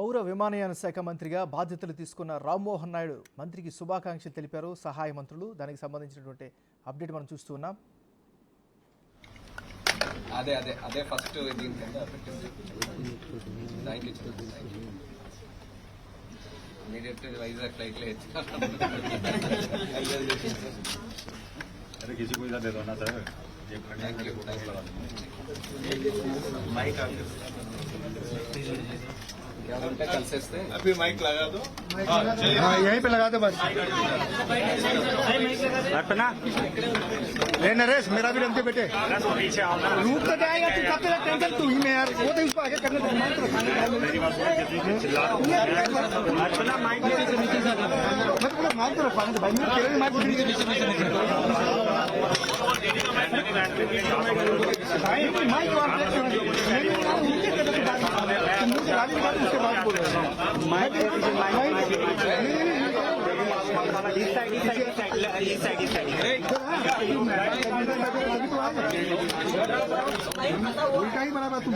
పౌర విమానయాన శాఖ మంత్రిగా బాధ్యతలు తీసుకున్న రామ్మోహన్ నాయుడు మంత్రికి శుభాకాంక్షలు తెలిపారు సహాయ మంత్రులు. దానికి సంబంధించినటువంటి అప్డేట్ మనం చూస్తూ ఉన్నాం. అదే అదే అదే ఫస్ట్ इमीडिएट वाइजैक फ्लाइट ले अरे किसी को इधर दे दो ना सर. थैंक यू माइक क्या बोलते कल से अभी माइक लगा दो. हाँ यहीं पे लगा दो बस. अपना ले नरेश मेरा भी रंगते बेटे पीछे आओ ना. रूट तो जाएगा तू कब तक टेंशन तू ही में यार वो तो इसको आगे करने दो. मेरी बात सुनो चिल्ला अपना माइक मतलब माइक तो रखवाने दो भाई. मैं तेरे भी माइक भाई माइक उसके बाद बोल रहे उल्टा ही बना तू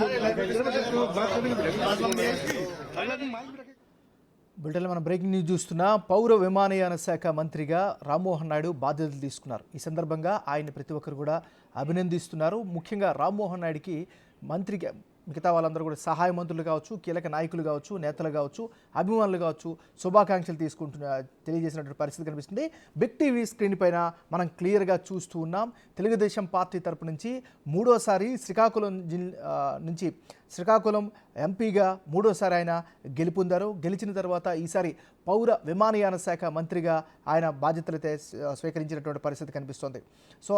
బులెటిన్లో మనం బ్రేకింగ్ న్యూస్ చూస్తున్నా. పౌర విమానయాన శాఖ మంత్రిగా రామ్మోహన్ నాయుడు బాధ్యతలు తీసుకున్నారు. ఈ సందర్భంగా ఆయన ప్రతి ఒక్కరు కూడా అభినందిస్తున్నారు. ముఖ్యంగా రామ్మోహన్ నాయుడికి మంత్రికి మిగతా వాళ్ళందరూ కూడా సహాయ మంత్రులు కావచ్చు, కీలక నాయకులు కావచ్చు, నేతలు కావచ్చు, అభిమానులు కావచ్చు శుభాకాంక్షలు తెలియజేసినటువంటి పరిస్థితి కనిపిస్తుంది. బిగ్ టీవీ స్క్రీన్ పైన మనం క్లియర్గా చూస్తూ ఉన్నాం. తెలుగుదేశం పార్టీ తరపు నుంచి మూడోసారి శ్రీకాకుళం ఎంపీగా మూడోసారి ఆయన గెలుపొందారు. గెలిచిన తర్వాత ఈసారి పౌర విమానయాన శాఖ మంత్రిగా ఆయన బాధ్యతలైతే స్వీకరించినటువంటి పరిస్థితి కనిపిస్తోంది. సో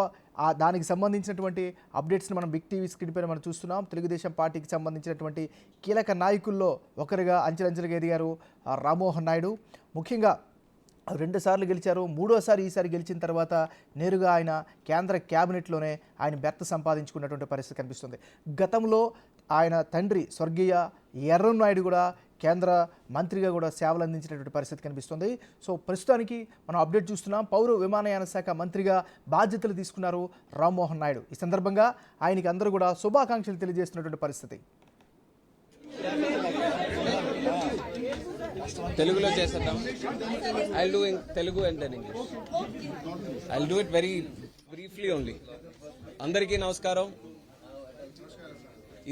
దానికి సంబంధించినటువంటి అప్డేట్స్ని మనం బిగ్ టీవీ స్క్రీన్ పైన మనం చూస్తున్నాం. తెలుగుదేశం పార్టీకి సంబంధించినటువంటి కీలక నాయకుల్లో ఒకరిగా అంచెలంచెలుగా ఎదిగారు రామ్మోహన్ నాయుడు. ముఖ్యంగా 2 సార్లు గెలిచారు. మూడోసారి ఈసారి గెలిచిన తర్వాత నేరుగా ఆయన కేంద్ర క్యాబినెట్లోనే ఆయన బెర్త సంపాదించుకున్నటువంటి పరిస్థితి కనిపిస్తుంది. గతంలో ఆయన తండ్రి స్వర్గీయ ఎర్రన్నాయుడు కూడా కేంద్ర మంత్రిగా కూడా సేవలు అందించినటువంటి పరిస్థితి కనిపిస్తుంది. సో ప్రస్తుతానికి మనం అప్డేట్ చూస్తున్నాం. పౌర విమానయాన శాఖ మంత్రిగా బాధ్యతలు తీసుకున్నారు రామ్మోహన్ నాయుడు. ఈ సందర్భంగా ఆయనకి అందరూ కూడా శుభాకాంక్షలు తెలియజేస్తున్నటువంటి పరిస్థితి. తెలుగులో చేసేద్దాం. I do in Telugu and then English. I do it very briefly only. అందరికీ నమస్కారం.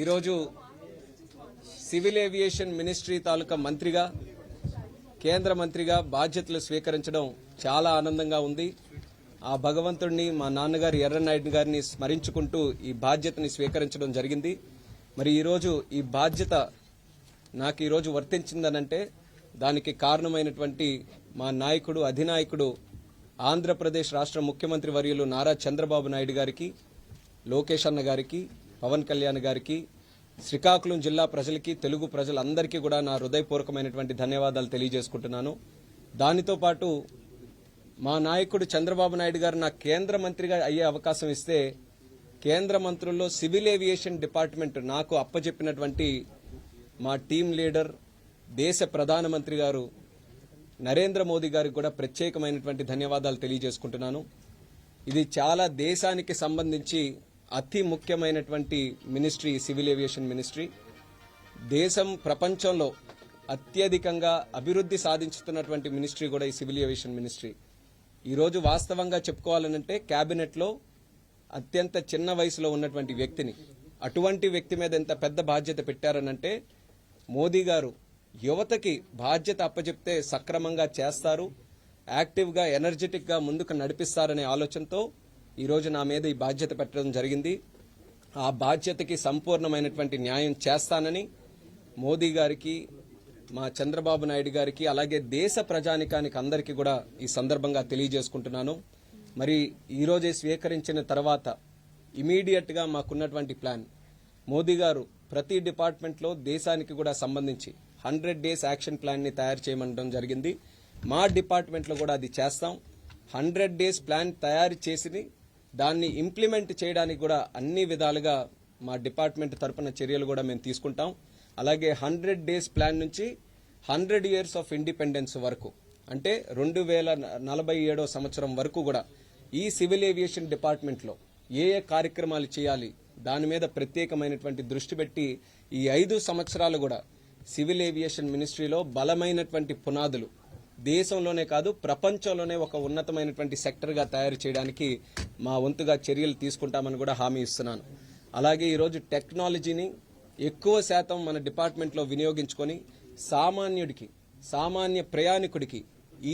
ఈరోజు సివిల్ ఏవియేషన్ మినిస్ట్రీ తాలూకా మంత్రిగా, కేంద్ర మంత్రిగా బాధ్యతలు స్వీకరించడం చాలా ఆనందంగా ఉంది. ఆ భగవంతుడిని, మా నాన్నగారు ఎర్రన్నాయుడు గారిని స్మరించుకుంటూ ఈ బాధ్యతని స్వీకరించడం జరిగింది. మరి ఈరోజు ఈ బాధ్యత నాకు ఈరోజు వర్తించిందనంటే దానికి కారణమైనటువంటి మా నాయకుడు, అధినాయకుడు, ఆంధ్రప్రదేశ్ రాష్ట్ర ముఖ్యమంత్రి వర్యులు నారా చంద్రబాబు నాయుడు గారికి, లోకేష్ అన్న గారికి, పవన్ కళ్యాణ్ గారికి, శ్రీకాకుళం జిల్లా ప్రజలకి, తెలుగు ప్రజలందరికీ కూడా నా హృదయపూర్వకమైనటువంటి ధన్యవాదాలు తెలియజేసుకుంటున్నాను. దానితో పాటు మా నాయకుడు చంద్రబాబు నాయుడు గారు నాకు కేంద్ర మంత్రిగా అయ్యే అవకాశం ఇస్తే కేంద్ర మంత్రుల్లో సివిల్ ఏవియేషన్ డిపార్ట్మెంట్ నాకు అప్పచెప్పినటువంటి మా టీం లీడర్, దేశ ప్రధానమంత్రి గారు నరేంద్ర మోదీ గారికి కూడా ప్రత్యేకమైనటువంటి ధన్యవాదాలు తెలియజేసుకుంటున్నాను. ఇది చాలా దేశానికి సంబంధించి అతి ముఖ్యమైనటువంటి మినిస్ట్రీ సివిల్ ఏవియేషన్ మినిస్ట్రీ. దేశం ప్రపంచంలో అత్యధికంగా అభివృద్ధి సాధించుతున్నటువంటి మినిస్ట్రీ కూడా ఈ సివిల్ ఏవియేషన్ మినిస్ట్రీ. ఈరోజు వాస్తవంగా చెప్పుకోవాలనంటే క్యాబినెట్లో అత్యంత చిన్న వయసులో ఉన్నటువంటి వ్యక్తిని, అటువంటి వ్యక్తి మీద ఎంత పెద్ద బాధ్యత పెట్టారనంటే మోదీ గారు యువతకి బాధ్యత అప్పచెప్తే సక్రమంగా చేస్తారు, యాక్టివ్గా, ఎనర్జెటిక్గా ముందుకు నడిపిస్తారనే ఆలోచనతో ఈరోజు నా మీద ఈ బాధ్యత పెట్టడం జరిగింది. ఆ బాధ్యతకి సంపూర్ణమైనటువంటి న్యాయం చేస్తానని మోదీ గారికి, మా చంద్రబాబు నాయుడు గారికి, అలాగే దేశ ప్రజానికానికి అందరికీ కూడా ఈ సందర్భంగా తెలియజేసుకుంటున్నాను. మరి ఈరోజే స్వీకరించిన తర్వాత ఇమీడియట్గా మాకున్నటువంటి ప్లాన్, మోదీ గారు ప్రతి డిపార్ట్మెంట్లో దేశానికి కూడా సంబంధించి 100 డేస్ యాక్షన్ ప్లాన్ని తయారు చేయమనడం జరిగింది. మా డిపార్ట్మెంట్లో కూడా అది చేస్తాం. 100 డేస్ ప్లాన్ తయారు చేసి దాన్ని ఇంప్లిమెంట్ చేయడానికి కూడా అన్ని విధాలుగా మా డిపార్ట్మెంట్ తరపున చర్యలు కూడా మేము తీసుకుంటాం. అలాగే 100 డేస్ ప్లాన్ నుంచి 100 ఇయర్స్ ఆఫ్ ఇండిపెండెన్స్ వరకు, అంటే 2047వ సంవత్సరం వరకు కూడా ఈ సివిల్ ఏవియేషన్ డిపార్ట్మెంట్లో ఏ కార్యక్రమాలు చేయాలి దాని మీద ప్రత్యేకమైనటువంటి దృష్టి పెట్టి ఈ 5 సంవత్సరాలు కూడా సివిల్ ఏవియేషన్ మినిస్ట్రీలో బలమైనటువంటి పునాదులు దేశంలోనే కాదు ప్రపంచంలోనే ఒక ఉన్నతమైనటువంటి సెక్టర్గా తయారు చేయడానికి మా వంతుగా చర్యలు తీసుకుంటామని కూడా హామీ ఇస్తున్నాను. అలాగే ఈరోజు టెక్నాలజీని ఎక్కువ శాతం మన డిపార్ట్మెంట్లో వినియోగించుకొని సామాన్య ప్రయాణికుడికి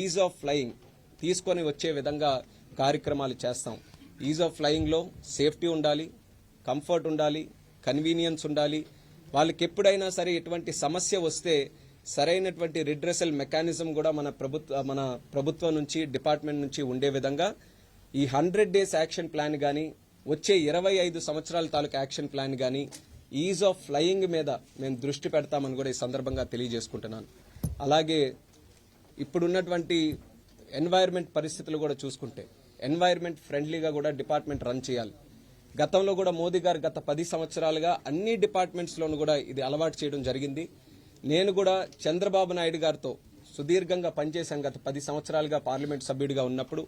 ఈజ్ ఆఫ్ ఫ్లయింగ్ తీసుకొని వచ్చే విధంగా కార్యక్రమాలు చేస్తాం. ఈజ్ ఆఫ్ ఫ్లయింగ్లో సేఫ్టీ ఉండాలి, కంఫర్ట్ ఉండాలి, కన్వీనియన్స్ ఉండాలి. వాళ్ళకి ఎప్పుడైనా సరే ఎటువంటి సమస్య వస్తే సరైనటువంటి రిడ్రెసల్ మెకానిజం కూడా మన ప్రభుత్వం నుంచి డిపార్ట్మెంట్ నుంచి ఉండే విధంగా ఈ 100 days యాక్షన్ ప్లాన్ కానీ వచ్చే 25 సంవత్సరాల తాలూకు యాక్షన్ ప్లాన్ కానీ ఈజ్ ఆఫ్ ఫ్లయింగ్ మీద మేము దృష్టి పెడతామని కూడా ఈ సందర్భంగా తెలియజేసుకుంటున్నాను. అలాగే ఇప్పుడున్నటువంటి ఎన్వైర్న్మెంట్ పరిస్థితులు కూడా చూసుకుంటే ఎన్వైర్న్మెంట్ ఫ్రెండ్లీగా కూడా డిపార్ట్మెంట్ రన్ చేయాలి. గతంలో కూడా మోదీ గారు గత 10 సంవత్సరాలుగా అన్ని డిపార్ట్మెంట్స్లోనూ కూడా ఇది అలవాటు చేయడం జరిగింది. నేను కూడా చంద్రబాబు నాయుడు గారితో సుదీర్ఘంగా పనిచేశాను. గత 10 సంవత్సరాలుగా పార్లమెంట్ సభ్యుడిగా ఉన్నప్పుడు,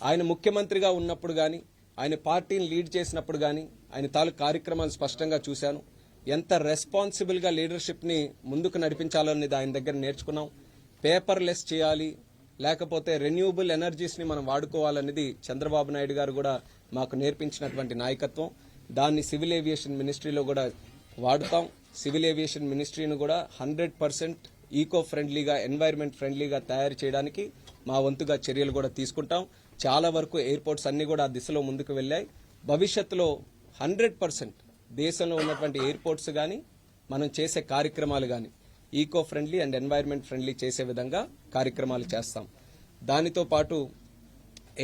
ఆయన ముఖ్యమంత్రిగా ఉన్నప్పుడు కానీ, ఆయన పార్టీని లీడ్ చేసినప్పుడు కానీ ఆయన తాలూకు కార్యక్రమాలు స్పష్టంగా చూశాను. ఎంత రెస్పాన్సిబుల్గా లీడర్షిప్ని ముందుకు నడిపించాలనేది ఆయన దగ్గర నేర్చుకున్నాం. పేపర్లెస్ చేయాలి, లేకపోతే రెన్యూబుల్ ఎనర్జీస్ని మనం వాడుకోవాలనేది చంద్రబాబు నాయుడు గారు కూడా మాకు నేర్పించినటువంటి నాయకత్వం. దాన్ని సివిల్ ఏవియేషన్ మినిస్ట్రీలో కూడా వాడుతాం. సివిల్ ఏవియేషన్ మినిస్ట్రీని కూడా 100% ఈకో ఫ్రెండ్లీగా, ఎన్వైర్న్మెంట్ ఫ్రెండ్లీగా తయారు చేయడానికి మా వంతుగా చర్యలు కూడా తీసుకుంటాం. చాలా వరకు ఎయిర్పోర్ట్స్ అన్ని కూడా ఆ దిశలో ముందుకు వెళ్ళాయి. భవిష్యత్తులో 100% దేశంలో ఉన్నటువంటి ఎయిర్పోర్ట్స్ కానీ మనం చేసే కార్యక్రమాలు కానీ eco friendly and environment friendly చేసే విధంగా కార్యక్రమాలు చేస్తాం. దానితో పాటు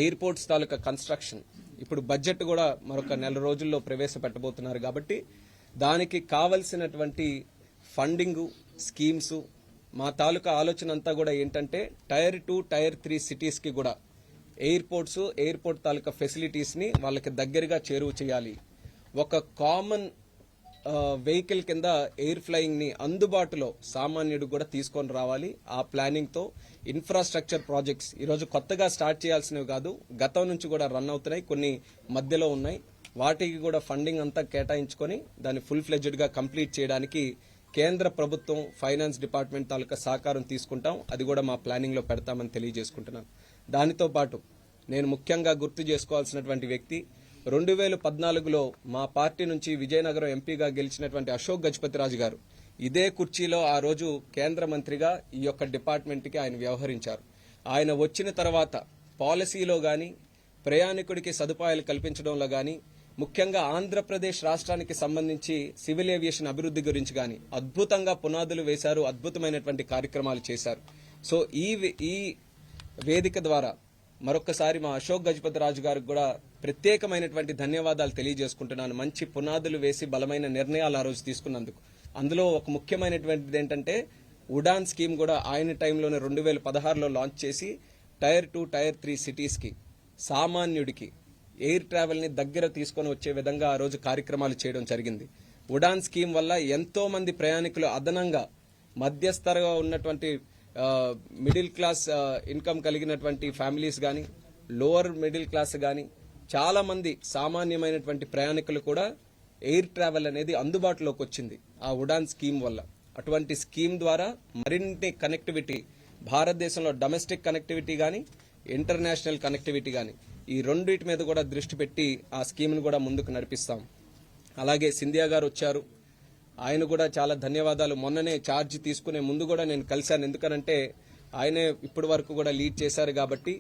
ఎయిర్పోర్ట్స్ తాలూకా కన్స్ట్రక్షన్ ఇప్పుడు బడ్జెట్ కూడా మరొక 4 రోజుల్లో ప్రవేశపెట్టబోతున్నారు. కాబట్టి దానికి కావలసినటువంటి ఫండింగ్ స్కీమ్స్ మా తాలూకా ఆలోచన అంతా కూడా ఏంటంటే Tier 2, Tier 3 సిటీస్కి కూడా ఎయిర్పోర్ట్ తాలూకా ఫెసిలిటీస్ని వాళ్ళకి దగ్గరగా చేరువ చేయాలి. ఒక కామన్ వెహికల్ కింద ఎయిర్ ఫ్లయింగ్ని అందుబాటులో సామాన్యుడికి కూడా తీసుకొని రావాలి. ఆ ప్లానింగ్తో ఇన్ఫ్రాస్ట్రక్చర్ ప్రాజెక్ట్స్ ఈరోజు కొత్తగా స్టార్ట్ చేయాల్సినవి కాదు, గతం నుంచి కూడా రన్ అవుతున్నాయి, కొన్ని మధ్యలో ఉన్నాయి. వాటికి కూడా ఫండింగ్ అంతా కేటాయించుకొని దాన్ని ఫుల్ ఫ్లెడ్జ్డ్గా కంప్లీట్ చేయడానికి కేంద్ర ప్రభుత్వం ఫైనాన్స్ డిపార్ట్మెంట్ తాలూకా సహకారం తీసుకుంటాం. అది కూడా మా ప్లానింగ్లో పెడతామని తెలియజేసుకుంటున్నాను. దానితో పాటు నేను ముఖ్యంగా గుర్తు చేసుకోవాల్సినటువంటి వ్యక్తి 2014లో మా పార్టీ నుంచి విజయనగరం ఎంపీగా గెలిచినటువంటి అశోక్ గజపతిరాజు గారు. ఇదే కుర్చీలో ఆ రోజు కేంద్ర మంత్రిగా ఈ యొక్క డిపార్ట్మెంట్కి ఆయన వ్యవహరించారు. ఆయన వచ్చిన తర్వాత పాలసీలో కానీ, ప్రయాణికుడికి సదుపాయాలు కల్పించడంలో కానీ, ముఖ్యంగా ఆంధ్రప్రదేశ్ రాష్ట్రానికి సంబంధించి సివిల్ ఏవియేషన్ అభివృద్ధి గురించి కానీ అద్భుతంగా పునాదులు వేశారు, అద్భుతమైనటువంటి కార్యక్రమాలు చేశారు. సో ఈ వేదిక ద్వారా మరొకసారి మా అశోక్ గజపతిరాజు గారికి కూడా ప్రత్యేకమైనటువంటి ధన్యవాదాలు తెలియజేసుకుంటున్నాను. మంచి పునాదులు వేసి బలమైన నిర్ణయాలు ఆ రోజు తీసుకున్నందుకు. అందులో ఒక ముఖ్యమైనటువంటిది ఏంటంటే ఉడాన్ స్కీమ్ కూడా ఆయన టైంలోనే 2016లో లాంచ్ చేసి Tier 2, Tier 3 సిటీస్కి సామాన్యుడికి ఎయిర్ ట్రావెల్ని దగ్గర తీసుకొని వచ్చే విధంగా ఆ రోజు కార్యక్రమాలు చేయడం జరిగింది. ఉడాన్ స్కీమ్ వల్ల ఎంతో మంది ప్రయాణికులు అదనంగా మధ్యస్థరగా ఉన్నటువంటి మిడిల్ క్లాస్ ఇన్కమ్ కలిగినటువంటి ఫ్యామిలీస్ కానీ, లోవర్ మిడిల్ క్లాస్ కానీ చాలా మంది సామాన్యమైనటువంటి ప్రయాణికులు కూడా ఎయిర్ ట్రావెల్ అనేది అందుబాటులోకి వచ్చింది ఆ ఉడాన్ స్కీమ్ వల్ల. అటువంటి స్కీమ్ ద్వారా మరిన్ని కనెక్టివిటీ, భారతదేశంలో డొమెస్టిక్ కనెక్టివిటీ కానీ, ఇంటర్నేషనల్ కనెక్టివిటీ కానీ, ఈ రెండింటి మీద కూడా దృష్టి పెట్టి ఆ స్కీమ్ను కూడా ముందుకు నడిపిస్తాం. అలాగే సింధియా గారు వచ్చారు, ఆయన కూడా చాలా ధన్యవాదాలు. మొన్ననే ఛార్జ్ తీసుకునే ముందు కూడా నేను కలిశాను. ఎందుకనంటే ఆయనే ఇప్పటి వరకు కూడా లీడ్ చేశారు కాబట్టి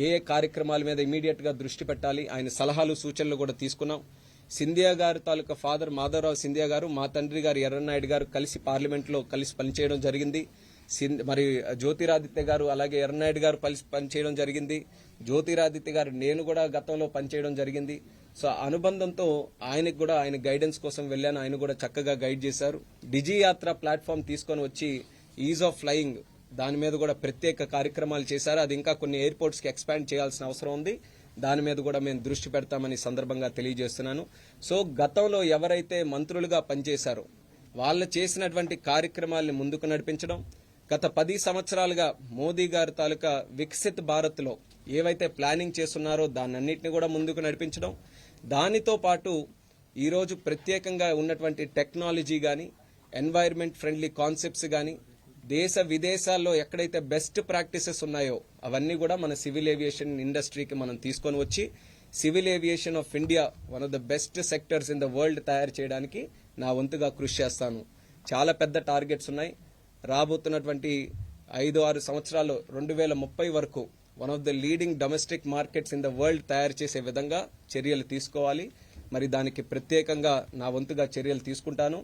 ఏ కార్యక్రమాల మీద ఇమీడియట్గా దృష్టి పెట్టాలి, ఆయన సలహాలు సూచనలు కూడా తీసుకున్నాం. సింధియా గారు తాలూకా ఫాదర్ మాధవరావు సింధియా గారు, మా తండ్రి గారు ఎర్రన్నాయుడు గారు కలిసి పార్లమెంట్లో కలిసి పనిచేయడం జరిగింది. మరి జ్యోతిరాదిత్య గారు అలాగే ఎర్రనాయుడు గారు పనిచేయడం జరిగింది. జ్యోతిరాదిత్య గారు నేను కూడా గతంలో పనిచేయడం జరిగింది. సో అనుబంధంతో ఆయనకు కూడా ఆయన గైడెన్స్ కోసం వెళ్ళాను, ఆయన కూడా చక్కగా గైడ్ చేశారు. డిజి యాత్ర ప్లాట్ఫామ్ తీసుకొని వచ్చి ఈజ్ ఆఫ్ ఫ్లయింగ్ దాని మీద కూడా ప్రత్యేక కార్యక్రమాలు చేశారు. అది ఇంకా కొన్ని ఎయిర్పోర్ట్స్కి ఎక్స్పాండ్ చేయాల్సిన అవసరం ఉంది. దాని మీద కూడా మేము దృష్టి పెడతామని సందర్భంగా తెలియజేస్తున్నాను. సో గతంలో ఎవరైతే మంత్రులుగా పనిచేశారో వాళ్ళు చేసినటువంటి కార్యక్రమాలను ముందుకు నడిపించడం, గత 10 సంవత్సరాలుగా మోదీ గారి తాలూకా వికసిత్ భారత్లో ఏవైతే ప్లానింగ్ చేస్తున్నారో దాన్నన్నింటినీ కూడా ముందుకు నడిపించడం, దానితో పాటు ఈరోజు ప్రత్యేకంగా ఉన్నటువంటి టెక్నాలజీ కానీ, ఎన్వైర్న్మెంట్ ఫ్రెండ్లీ కాన్సెప్ట్స్ కానీ దేశ విదేశాల్లో ఎక్కడైతే బెస్ట్ ప్రాక్టీసెస్ ఉన్నాయో అవన్నీ కూడా మన సివిల్ ఏవియేషన్ ఇండస్ట్రీకి మనం తీసుకొని వచ్చి civil aviation of India one of the best sectors in the world తయారు చేయడానికి నా వంతుగా కృషి చేస్తాను. చాలా పెద్ద టార్గెట్స్ ఉన్నాయి. రాబోతున్నటువంటి 5-6 సంవత్సరాల్లో 2030 వరకు one of the leading domestic markets in the world తయారు చేసే విధంగా చర్యలు తీసుకోవాలి. మరి దానికి ప్రత్యేకంగా నా వంతుగా చర్యలు తీసుకుంటాను.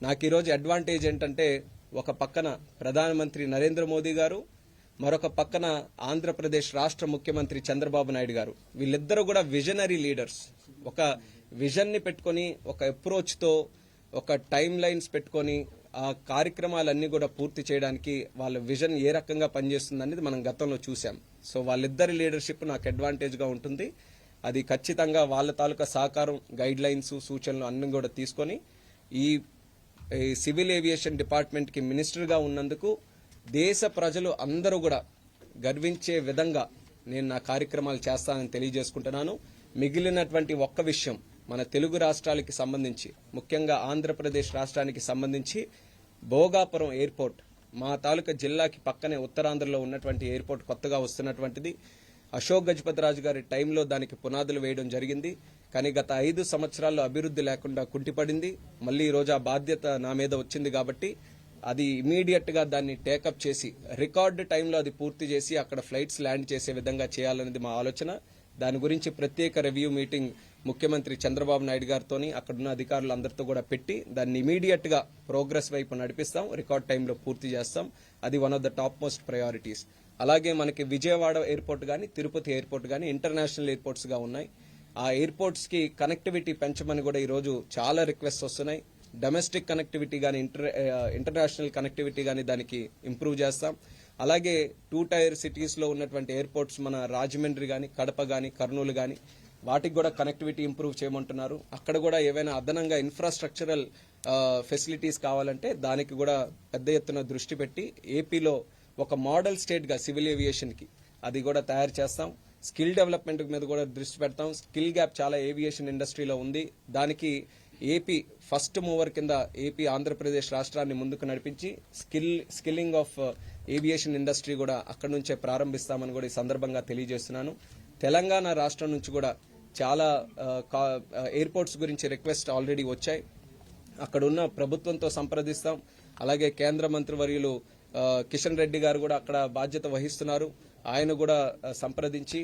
నాకు ఈరోజు అడ్వాంటేజ్ ఏంటంటే ఒక పక్కన ప్రధానమంత్రి నరేంద్ర మోదీ గారు, మరొక పక్కన ఆంధ్రప్రదేశ్ రాష్ట్ర ముఖ్యమంత్రి చంద్రబాబు నాయుడు గారు. వీళ్ళిద్దరూ కూడా విజనరీ లీడర్స్. ఒక విజన్ ని పెట్టుకుని, ఒక అప్రోచ్ తో, ఒక టైం లైన్స్ పెట్టుకుని ఆ కార్యక్రమాలన్నీ కూడా పూర్తి చేయడానికి వాళ్ళ విజన్ ఏ రకంగా పనిచేస్తుంది అనేది మనం గతంలో చూసాం. సో వాళ్ళిద్దరి లీడర్షిప్ నాకు అడ్వాంటేజ్ గా ఉంటుంది. అది ఖచ్చితంగా వాళ్ళ తాలూకా సహకారం, గైడ్ లైన్స్, సూచనలు అన్ని కూడా తీసుకొని ఈ సివిల్ ఏవియేషన్ డిపార్ట్మెంట్ కి మినిస్టర్ గా ఉన్నందుకు దేశ ప్రజలు అందరూ కూడా గర్వించే విధంగా నేను నా కార్యక్రమాలు చేస్తానని తెలియజేసుకుంటున్నాను. మిగిలినటువంటి ఒక్క విషయం, మన తెలుగు రాష్ట్రాలకి సంబంధించి, ముఖ్యంగా ఆంధ్రప్రదేశ్ రాష్ట్రానికి సంబంధించి భోగాపురం ఎయిర్పోర్ట్, మా తాలూకా జిల్లాకి పక్కనే ఉత్తరాంధ్రలో ఉన్నటువంటి ఎయిర్పోర్ట్ కొత్తగా వస్తున్నటువంటిది. అశోక్ గజపతిరాజు గారి టైంలో దానికి పునాదులు వేయడం జరిగింది. కానీ గత 5 సంవత్సరాల్లో అభివృద్ధి లేకుండా కుంటిపడింది. మళ్ళీ ఈ రోజు ఆ బాధ్యత నా మీద వచ్చింది కాబట్టి అది ఇమీడియట్ గా దాన్ని టేకప్ చేసి రికార్డు టైంలో అది పూర్తి చేసి అక్కడ ఫ్లైట్స్ ల్యాండ్ చేసే విధంగా చేయాలనేది మా ఆలోచన. దాని గురించి ప్రత్యేక రివ్యూ మీటింగ్ ముఖ్యమంత్రి చంద్రబాబు నాయుడు గారితోని అక్కడున్న అధికారులందరితో కూడా పెట్టి దాన్ని ఇమీడియట్ గా ప్రోగ్రెస్ వైపు నడిపిస్తాం, రికార్డ్ టైంలో పూర్తి చేస్తాం. అది one of the top most priorities. అలాగే మనకి విజయవాడ ఎయిర్పోర్ట్ గానీ, తిరుపతి ఎయిర్పోర్ట్ గానీ ఇంటర్నేషనల్ ఎయిర్పోర్ట్స్ గా ఉన్నాయి. ఆ ఎయిర్పోర్ట్స్ కి కనెక్టివిటీ పెంచమని కూడా ఈ రోజు చాలా రిక్వెస్ట్ వస్తున్నాయి. డొమెస్టిక్ కనెక్టివిటీ గానీ, ఇంటర్నేషనల్ కనెక్టివిటీ గానీ దానికి ఇంప్రూవ్ చేస్తాం. అలాగే 2 టైర్ సిటీస్ లో ఉన్నటువంటి ఎయిర్పోర్ట్స్ మన రాజమండ్రి గానీ, కడప గానీ, కర్నూలు గానీ వాటికి కూడా కనెక్టివిటీ ఇంప్రూవ్ చేయమంటున్నారు. అక్కడ కూడా ఏవైనా అదనంగా ఇన్ఫ్రాస్ట్రక్చరల్ ఫెసిలిటీస్ కావాలంటే దానికి కూడా పెద్ద ఎత్తున దృష్టి పెట్టి ఏపీలో ఒక మోడల్ స్టేట్ గా సివిల్ ఏవియేషన్ కి అది కూడా తయారు చేస్తాం. స్కిల్ డెవలప్మెంట్ మీద కూడా దృష్టి పెడతాం. స్కిల్ గ్యాప్ చాలా ఏవియేషన్ ఇండస్ట్రీలో ఉంది. దానికి ఏపీ ఫస్ట్ మూవర్ కింద ఏపీ ఆంధ్రప్రదేశ్ రాష్ట్రాన్ని ముందుకు నడిపించి స్కిల్లింగ్ ఆఫ్ ఏవియేషన్ ఇండస్ట్రీ కూడా అక్కడి నుంచే ప్రారంభిస్తామని కూడా ఈ సందర్భంగా తెలియజేస్తున్నాను. తెలంగాణ రాష్ట్రం నుంచి కూడా చాలా ఎయిర్పోర్ట్స్ గురించి రిక్వెస్ట్ ఆల్రెడీ వచ్చాయి. అక్కడున్న ప్రభుత్వంతో సంప్రదిస్తాం. అలాగే కేంద్ర మంత్రివర్యులు కిషన్ రెడ్డి గారు కూడా అక్కడ బాధ్యత వహిస్తున్నారు. ఆయన కూడా సంప్రదించి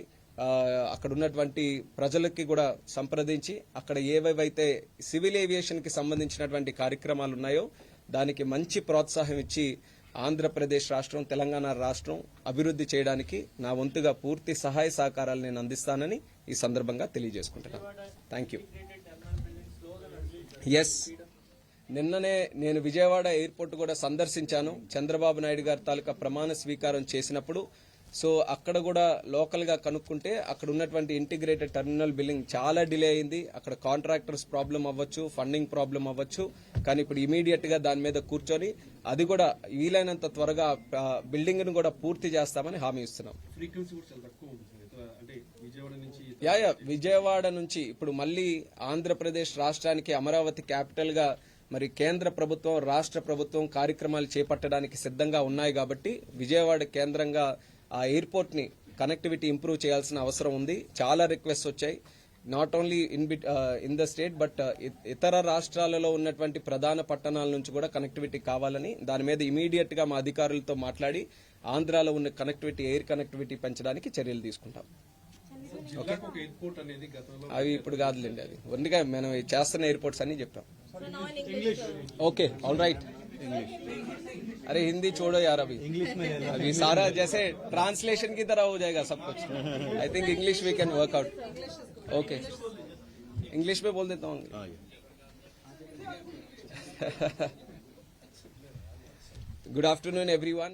అక్కడ ఉన్నటువంటి ప్రజలకి కూడా సంప్రదించి అక్కడ ఏవేవైతే సివిల్ ఏవియేషన్ కి సంబంధించినటువంటి కార్యక్రమాలు ఉన్నాయో దానికి మంచి ప్రోత్సాహం ఇచ్చి ఆంధ్రప్రదేశ్ రాష్ట్రం, తెలంగాణ రాష్ట్రం అభివృద్ధి చేయడానికి నా వంతుగా పూర్తి సహాయ సహకారాలు నేను అందిస్తానని ఈ సందర్భంగా తెలియజేసుకుంటున్నాను. Thank you. ఎస్, నిన్ననే నేను విజయవాడ ఎయిర్పోర్ట్ కూడా సందర్శించాను. చంద్రబాబు నాయుడు గారి తాలూకా ప్రమాణ స్వీకారం చేసినప్పుడు సో అక్కడ కూడా లోకల్ గా కనుక్కుంటే అక్కడ ఉన్నటువంటి ఇంటిగ్రేటెడ్ టెర్మినల్ బిల్డింగ్ చాలా డిలే అయింది. అక్కడ కాంట్రాక్టర్స్ ప్రాబ్లం అవ్వచ్చు, ఫండింగ్ ప్రాబ్లం అవ్వచ్చు. కానీ ఇప్పుడు ఇమీడియట్ గా దాని మీద కూర్చొని అది కూడా వీలైనంత త్వరగా బిల్డింగ్ ను కూడా పూర్తి చేస్తామని హామీ ఇస్తున్నాం. విజయవాడ నుంచి ఇప్పుడు మళ్ళీ ఆంధ్రప్రదేశ్ రాష్ట్రానికి అమరావతి క్యాపిటల్ గా మరి కేంద్ర ప్రభుత్వం, రాష్ట్ర ప్రభుత్వం కార్యక్రమాలు చేపట్టడానికి సిద్ధంగా ఉన్నాయి కాబట్టి విజయవాడ కేంద్రంగా ఆ ఎయిర్పోర్ట్ ని కనెక్టివిటీ ఇంప్రూవ్ చేయాల్సిన అవసరం ఉంది. చాలా రిక్వెస్ట్ వచ్చాయి. Not only in the state but ఇతర రాష్ట్రాలలో ఉన్నటువంటి ప్రధాన పట్టణాల నుంచి కూడా కనెక్టివిటీ కావాలని దాని మీద ఇమీడియట్ గా మా అధికారులతో మాట్లాడి ఆంధ్రాలో ఉన్న కనెక్టివిటీ, ఎయిర్ కనెక్టివిటీ పెంచడానికి చర్యలు తీసుకుంటాం. అవి ఇప్పుడు కాదులేండి, అది ఒంటిగా మనం చేస్తున్న ఎయిర్పోర్ట్స్ అని చెప్పాం. Okay all right. अरे हिंदी छोड़ो यार, अभी सारा जैसे ट्रांसलेशन की तरह हो जाएगा सब कुछ. I think English we can work out. Okay, English में बोल देता हूँ. Good afternoon everyone.